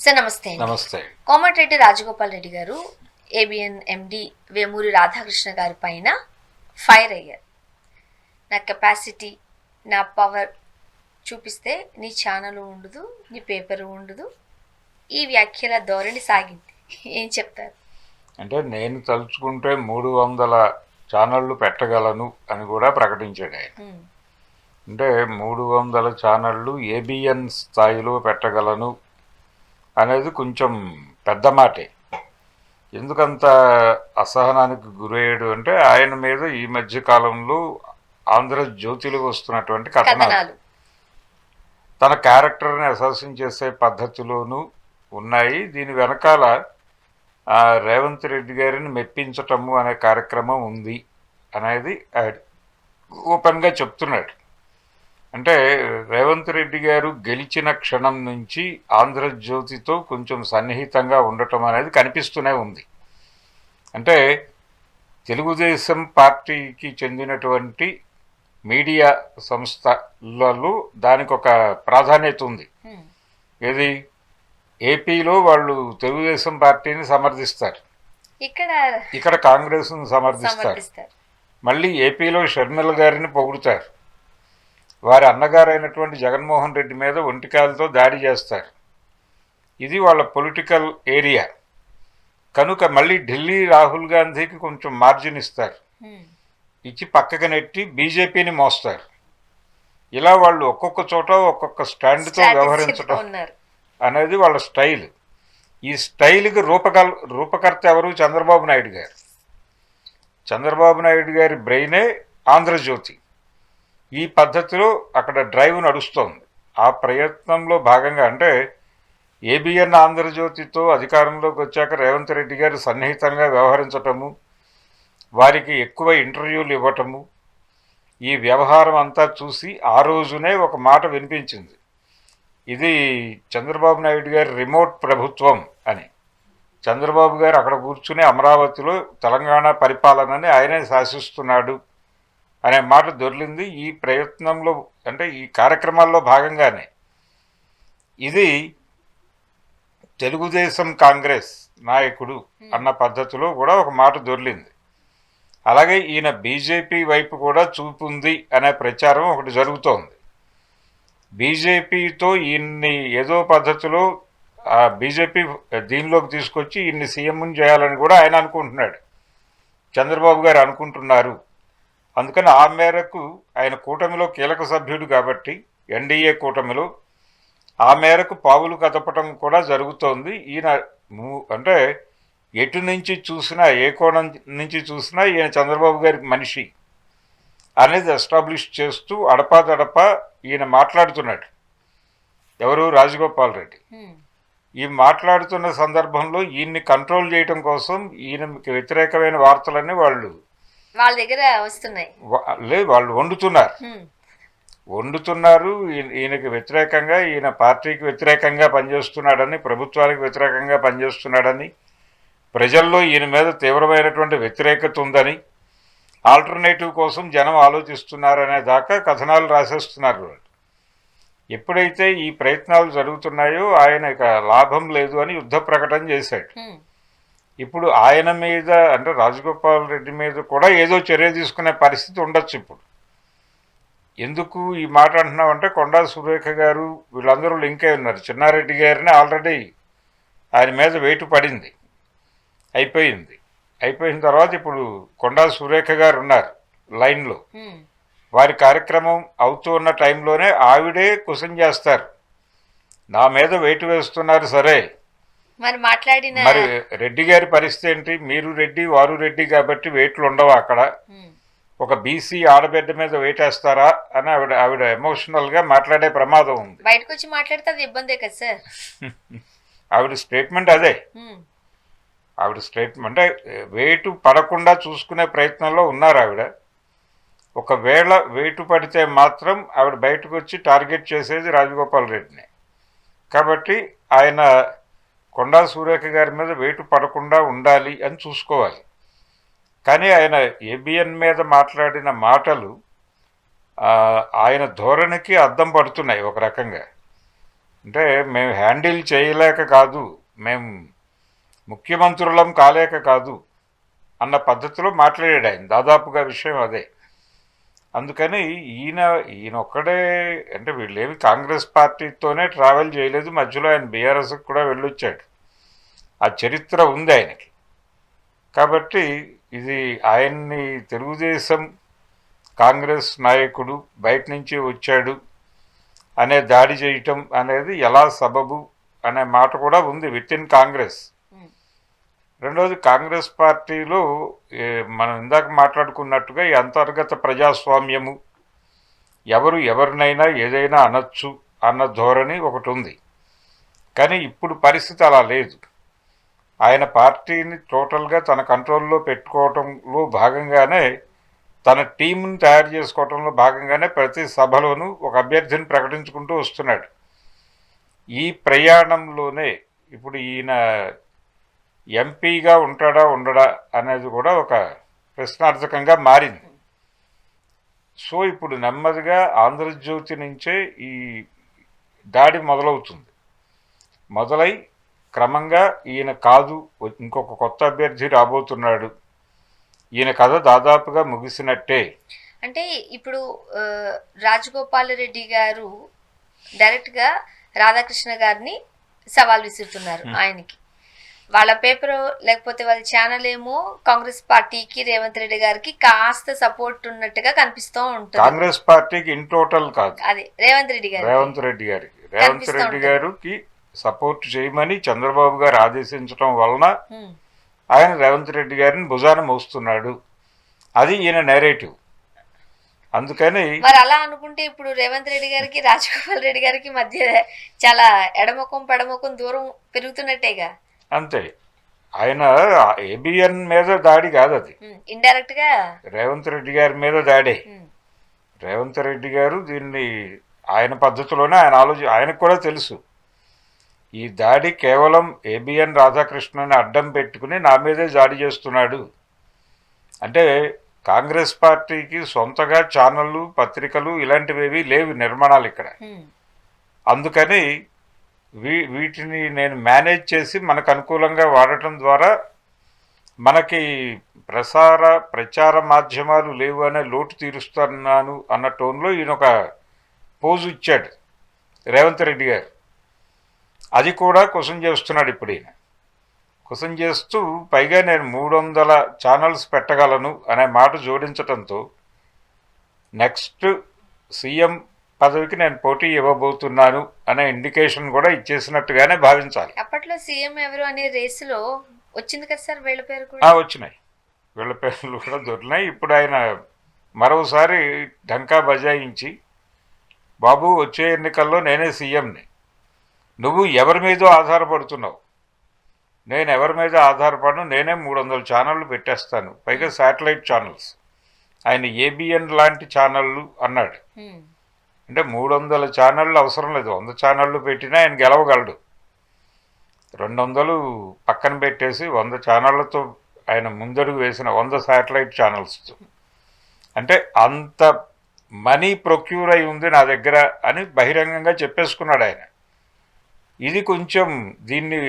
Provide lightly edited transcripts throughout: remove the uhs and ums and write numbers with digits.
Sir నమస్తే. నమస్తే. కోమటిరెడ్డి రాజగోపాల్ రెడ్డి గారు ఏబిఎన్ ఎండి వేమూరి రాధాకృష్ణ గారి పైన ఫైర్ అయ్యారు. నా కెపాసిటీ, నా పవర్ చూపిస్తే నీ ఛానల్ ఉండదు, నీ పేపర్ ఉండదు, ఈ వ్యాఖ్యల ధోరణి సాగింది. ఏం చెప్తారు? అంటే నేను తలుచుకుంటే 300 ఛానళ్ళు పెట్టగలను అని కూడా ప్రకటించాడు ఆయన. అంటే 300 ఛానళ్ళు ఏబిఎన్ స్థాయిలో పెట్టగలను అనేది కొంచెం పెద్ద మాటే. ఎందుకంత అసహనానికి గురయ్యాడు అంటే ఆయన మీద ఈ మధ్య కాలంలో ఆంధ్రజ్యోతిలో వస్తున్నటువంటి కథనాలు తన క్యారెక్టర్ని అసాసిన్ చేసే పద్ధతిలోనూ ఉన్నాయి. దీని వెనకాల రేవంత్ రెడ్డి గారిని మెప్పించటము అనే కార్యక్రమం ఉంది అనేది ఓపెన్గా చెప్తున్నాడు. అంటే రేవంత్ రెడ్డి గారు గెలిచిన క్షణం నుంచి ఆంధ్రజ్యోతితో కొంచెం సన్నిహితంగా ఉండటం అనేది కనిపిస్తూనే ఉంది. అంటే తెలుగుదేశం పార్టీకి చెందినటువంటి మీడియా సంస్థలలో దానికి ఒక ప్రాధాన్యత ఉంది. ఏది? ఏపీలో వాళ్ళు తెలుగుదేశం పార్టీని సమర్థిస్తారు, ఇక్కడ కాంగ్రెస్ను సమర్థిస్తారు. మళ్ళీ ఏపీలో షర్మిల గారిని పొగుడుతారు, వారి అన్నగారైనటువంటి జగన్మోహన్ రెడ్డి మీద ఒంటికాలతో దాడి చేస్తారు. ఇది వాళ్ళ పొలిటికల్ ఏరియా కనుక మళ్ళీ ఢిల్లీ రాహుల్ గాంధీకి కొంచెం మార్జిన్ ఇస్తారు, ఇచ్చి పక్కకు నెట్టి బీజేపీని మోస్తారు. ఇలా వాళ్ళు ఒక్కొక్క చోట ఒక్కొక్క స్టాండ్తో వ్యవహరించడం అనేది వాళ్ళ స్టైల్. ఈ స్టైల్కి రూపకర్త ఎవరు? చంద్రబాబు నాయుడు గారు. చంద్రబాబు నాయుడు గారి బ్రెయినే ఆంధ్రజ్యోతి. ఈ పద్ధతిలో అక్కడ డ్రైవ్ నడుస్తోంది. ఆ ప్రయత్నంలో భాగంగా అంటే ఏబిఎన్ ఆంధ్రజ్యోతితో అధికారంలోకి వచ్చాక రేవంత్ రెడ్డి గారు సన్నిహితంగా వ్యవహరించటము, వారికి ఎక్కువ ఇంటర్వ్యూలు ఇవ్వటము, ఈ వ్యవహారం అంతా చూసి ఆ రోజునే ఒక మాట వినిపించింది, ఇది చంద్రబాబు నాయుడు గారి రిమోట్ ప్రభుత్వం అని. చంద్రబాబు గారు అక్కడ కూర్చుని అమరావతిలో తెలంగాణ పరిపాలనని ఆయనే శాసిస్తున్నాడు అనే మాట దొరికింది. ఈ ప్రయత్నంలో అంటే ఈ కార్యక్రమాల్లో భాగంగానే ఇది తెలుగుదేశం కాంగ్రెస్ నాయకుడు అన్న పద్ధతిలో కూడా ఒక మాట దొరికింది. అలాగే ఈయన బీజేపీ వైపు కూడా చూపుంది అనే ప్రచారం ఒకటి జరుగుతోంది. బీజేపీతో ఈయన్ని ఏదో పద్ధతిలో బీజేపీ దీనిలోకి తీసుకొచ్చి ఈయన్ని సీఎంని చేయాలని కూడా ఆయన అనుకుంటున్నాడు, చంద్రబాబు గారు అనుకుంటున్నారు. అందుకని ఆ మేరకు ఆయన కూటమిలో కీలక సభ్యుడు కాబట్టి ఎన్డీఏ కూటమిలో ఆ మేరకు పావులు కదపటం కూడా జరుగుతోంది. ఈయన అంటే ఎటు నుంచి చూసినా, ఏ కోణం నుంచి చూసినా ఈయన చంద్రబాబు గారి మనిషి అనేది ఎస్టాబ్లిష్ చేస్తూ అడపాదడపా ఈయన మాట్లాడుతున్నాడు. ఎవరు? రాజగోపాల్ రెడ్డి. ఈ మాట్లాడుతున్న సందర్భంలో ఈయన్ని కంట్రోల్ చేయటం కోసం ఈయనకి వ్యతిరేకమైన వార్తలన్నీ వాళ్ళ దగ్గర వస్తున్నాయి. లేదు, వాళ్ళు వండుతున్నారు. ఈయనకి వ్యతిరేకంగా, ఈయన పార్టీకి వ్యతిరేకంగా పనిచేస్తున్నాడని, ప్రభుత్వానికి వ్యతిరేకంగా పనిచేస్తున్నాడని, ప్రజల్లో ఈయన మీద తీవ్రమైనటువంటి వ్యతిరేకత ఉందని, ఆల్టర్నేటివ్ కోసం జనం ఆలోచిస్తున్నారనే దాకా కథనాలు రాసేస్తున్నారు వాళ్ళు. ఎప్పుడైతే ఈ ప్రయత్నాలు జరుగుతున్నాయో ఆయన ఇక లాభం లేదు అని యుద్ధ ప్రకటన చేశాడు. ఇప్పుడు ఆయన మీద అంటే రాజగోపాల్ రెడ్డి మీద కూడా ఏదో చర్య తీసుకునే పరిస్థితి ఉండొచ్చు. ఇప్పుడు ఎందుకు ఈ మాట అంటున్నామంటే కొండా సురేఖ గారు వీళ్ళందరూ లింక్ అయి ఉన్నారు. చిన్నారెడ్డి గారిని ఆల్రెడీ ఆయన మీద వేటు పడింది, అయిపోయిన తర్వాత ఇప్పుడు కొండా సురేఖ గారు ఉన్నారు లైన్లో. వారి కార్యక్రమం అవుతూ ఉన్న టైంలోనే ఆవిడే క్వశ్చన్ చేస్తారు, నా మీద వేటు వేస్తున్నారు సరే, మరి రెడ్డి గారి పరిస్థితి ఏంటి? మీరు రెడ్డి, వారు రెడ్డి కాబట్టి వేట్లు ఉండవు అక్కడ, ఒక బీసీ ఆడబిడ్డ మీద వేటేస్తారా అని ఆవిడ ఎమోషనల్గా మాట్లాడే ప్రమాదం ఉంది. బయటకు వచ్చి మాట్లాడితే అది ఇబ్బందే కదా సార్. ఆవిడ స్టేట్మెంట్ అదే. ఆవిడ స్టేట్మెంట్ అంటే వేటు పడకుండా చూసుకునే ప్రయత్నంలో ఉన్నారు ఆవిడ. ఒకవేళ వేటు పడితే మాత్రం ఆవిడ బయటకు వచ్చి టార్గెట్ చేసేది రాజగోపాల్ రెడ్డిని. కాబట్టి ఆయన కొండా సురేఖ గారి మీద వేటు పడకుండా ఉండాలి అని చూసుకోవాలి. కానీ ఆయన ఏబిఎన్ మీద మాట్లాడిన మాటలు ఆయన ధోరణికి అద్దం పడుతున్నాయి ఒక రకంగా. అంటే మేము హ్యాండిల్ చేయలేక కాదు, మేము ముఖ్యమంత్రులం కాలేక కాదు అన్న పద్ధతిలో మాట్లాడాడు ఆయన. దాదాపుగా విషయం అదే. అందుకని ఈయన ఒక్కడే, అంటే వీళ్ళేమి కాంగ్రెస్ పార్టీతోనే ట్రావెల్ చేయలేదు, మధ్యలో ఆయన బీఆర్ఎస్కి కూడా వెళ్ళొచ్చాడు. ఆ చరిత్ర ఉంది ఆయనకి. కాబట్టి ఇది ఆయన్ని తెలుగుదేశం కాంగ్రెస్ నాయకుడు బయట నుంచి వచ్చాడు అనే దాడి చేయటం అనేది ఎలా సబబు అనే మాట కూడా ఉంది విత్ ఇన్ కాంగ్రెస్. రెండోది, కాంగ్రెస్ పార్టీలో మనం ఇందాక మాట్లాడుకున్నట్టుగా ఈ అంతర్గత ప్రజాస్వామ్యము, ఎవరు ఎవరినైనా ఏదైనా అనొచ్చు అన్న ధోరణి ఒకటి ఉంది. కానీ ఇప్పుడు పరిస్థితి అలా లేదు. ఆయన పార్టీని టోటల్గా తన కంట్రోల్లో పెట్టుకోవటంలో భాగంగానే, తన టీంని తయారు చేసుకోవటంలో భాగంగానే ప్రతి సభలోనూ ఒక అభ్యర్థిని ప్రకటించుకుంటూ వస్తున్నాడు. ఈ ప్రయాణంలోనే ఇప్పుడు ఈయన ఎంపీగా ఉంటాడా ఉండడా అనేది కూడా ఒక ప్రశ్నార్థకంగా మారింది. సో ఇప్పుడు నెమ్మదిగా ఆంధ్రజ్యోతి నుంచే ఈ దాడి మొదలవుతుంది. మొదలై క్రమంగా ఈయన కాదు, ఇంకొక కొత్త అభ్యర్థి రాబోతున్నాడు, ఈయన కథ దాదాపుగా ముగిసినట్టే. అంటే ఇప్పుడు రాజగోపాల్ రెడ్డి గారు డైరెక్ట్గా రాధాకృష్ణ గారిని సవాల్ విసురుతున్నారు ఆయనకి. వాళ్ళ పేపర్ లేకపోతే వాళ్ళ ఛానల్ ఏమో కాంగ్రెస్ పార్టీకి రేవంత్ రెడ్డి గారికి కాస్త సపోర్ట్ ఉన్నట్టుగా కనిపిస్తూ ఉంటుంది. కాంగ్రెస్ పార్టీకి ఇన్ టోటల్ కాదు, అది రేవంత్ రెడ్డి గారికి సపోర్ట్ చేయమని చంద్రబాబు గారు ఆదేశించడం వలన ఆయన రేవంత్ రెడ్డి గారిని భుజాన మోస్తున్నాడు. అది ఈయన నేరేటివ్. అందుకని మరి అలా అనుకుంటే ఇప్పుడు రేవంత్ రెడ్డి గారికి రాజగోపాల్ రెడ్డి గారికి మధ్య చాలా ఎడముఖం పెడముఖం దూరం పెరుగుతున్నట్టేగా. అంతే. ఆయన ఏబిఎన్ మీద దాడి కాదు, అది ఇండైరెక్ట్ గా రేవంత్ రెడ్డి గారి మీద దాడే. రేవంత్ రెడ్డి గారు దీన్ని ఆయన పద్ధతిలోనే ఆయనకు కూడా తెలుసు. ఈ దాడి కేవలం ఏబిఎన్ రాధాకృష్ణని అడ్డం పెట్టుకుని నా మీదే దాడి చేస్తున్నాడు. అంటే కాంగ్రెస్ పార్టీకి సొంతగా ఛానళ్ళు, పత్రికలు ఇలాంటివి లేవు నిర్మాణాలు ఇక్కడ. అందుకని వీటిని నేను మేనేజ్ చేసి మనకు అనుకూలంగా వాడటం ద్వారా మనకి ప్రచార మాధ్యమాలు లేవు అనే లోటు తీరుస్తున్నాను అన్న టోన్లో ఈయన ఒక పోజు ఇచ్చాడు రేవంత్ రెడ్డి గారు. అది కూడా క్వశ్చన్ చేస్తున్నాడు ఇప్పుడు ఈయన. క్వశ్చన్ చేస్తూ పైగా నేను 300 ఛానల్స్ పెట్టగలను అనే మాట జోడించడంతో నెక్స్ట్ సీఎం పదవికి నేను పోటీ ఇవ్వబోతున్నాను అనే ఇండికేషన్ కూడా ఇచ్చేసినట్టుగానే భావించాలి. అప్పట్లో సీఎం ఎవరు అనే రేసులో వచ్చింది కదా సార్, వీళ్ళ పేరు కూడా వచ్చినాయి, వీళ్ళ పేర్లు కూడా దొరికినాయి. ఇప్పుడు ఆయన మరోసారి ఢంకా బజాయించి, బాబు వచ్చే ఎన్నికల్లో నేనే సీఎంని, నువ్వు ఎవరి మీదో ఆధారపడుతున్నావు, నేను ఎవరి మీద ఆధారపడను, నేనే 300 ఛానళ్ళు పెట్టేస్తాను, పైగా శాటిలైట్ ఛానల్స్. ఆయన ఏబిఎన్ లాంటి ఛానళ్ళు అన్నాడు. అంటే 300 ఛానళ్ళు అవసరం లేదు, 100 ఛానళ్ళు పెట్టినా ఆయన గెలవగలడు. 200 పక్కన పెట్టేసి 100 ఛానళ్లతో ఆయన ముందడుగు వేసిన 100 శాటిలైట్ ఛానల్స్తో. అంటే అంత మనీ ప్రొక్యూర్ అయి ఉంది నా దగ్గర అని బహిరంగంగా చెప్పేసుకున్నాడు ఆయన. ఇది కొంచెం దీన్ని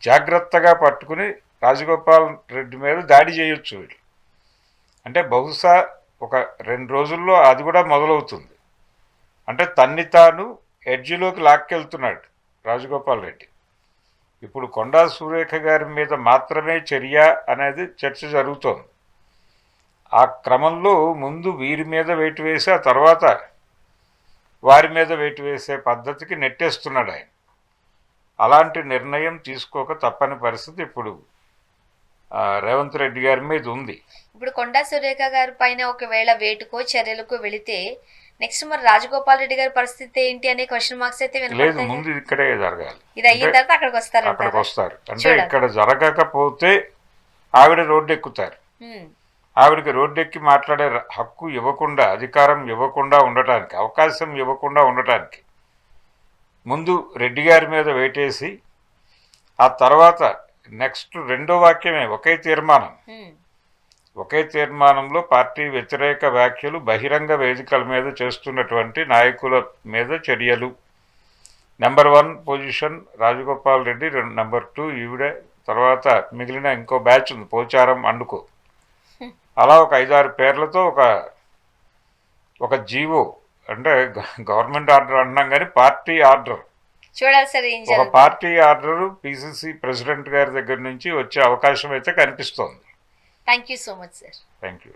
జాగ్రత్తగా పట్టుకుని రాజగోపాల్ రెడ్డి మీద దాడి చేయొచ్చు వీళ్ళు. అంటే బహుశా ఒక 2 రోజుల్లో అది కూడా మొదలవుతుంది. అంటే తన్ని తాను ఎడ్జిలోకి లాక్కెళ్తున్నాడు రాజగోపాల్ రెడ్డి. ఇప్పుడు కొండా సురేఖ గారి మీద మాత్రమే చర్య అనేది చర్చ జరుగుతోంది. ఆ క్రమంలో ముందు వీరి మీద వేటు వేసి ఆ తర్వాత వారి మీద వేటు వేసే పద్ధతికి నెట్టేస్తున్నాడు ఆయన. అలాంటి నిర్ణయం తీసుకోక తప్పని పరిస్థితి ఇప్పుడు రేవంత్ రెడ్డి గారి మీద ఉంది. ఇప్పుడు కొండా సురేఖ గారి పైన ఒకవేళ వేటుకో చర్యలకు వెళితే నెక్స్ట్ మరి రాజగోపాల్ రెడ్డి గారి పరిస్థితి ఏంటి అనే క్వశ్చన్ మార్క్స్ అయితే లేదు. ముందు ఇక్కడే జరగాలి. ఇది అయిన తర్వాత అక్కడికి వస్తారు. అంటే ఇక్కడ జరగకపోతే ఆవిడ రోడ్డు ఎక్కుతారు. ఆవిడకి రోడ్డెక్కి మాట్లాడే హక్కు ఇవ్వకుండా, అధికారం ఇవ్వకుండా ఉండటానికి, అవకాశం ఇవ్వకుండా ఉండటానికి ముందు రెడ్డి గారి మీద వేటేసి ఆ తర్వాత నెక్స్ట్ రెండో వాక్యమే ఒకే తీర్మానంలో పార్టీ వ్యతిరేక వ్యాఖ్యలు బహిరంగ వేదికల మీద చేస్తున్నటువంటి నాయకుల మీద చర్యలు, number 1 position Rajagopal Reddy, number 2 ఈవిడే, తర్వాత మిగిలిన ఇంకో బ్యాచ్ ఉంది పోచారం అండుకో. అలా ఒక 5-6 పేర్లతో ఒక జీవో, అంటే గవర్నమెంట్ ఆర్డర్ అంటున్నాం కానీ పార్టీ ఆర్డర్, చూడాలి సార్ ఏం ఒక జరుగుతుంది. పార్టీ ఆర్డర్ పిసిసి ప్రెసిడెంట్ గారి దగ్గర నుంచి వచ్చే అవకాశం అయితే కనిపిస్తోంది. Thank you so much sir. Thank you.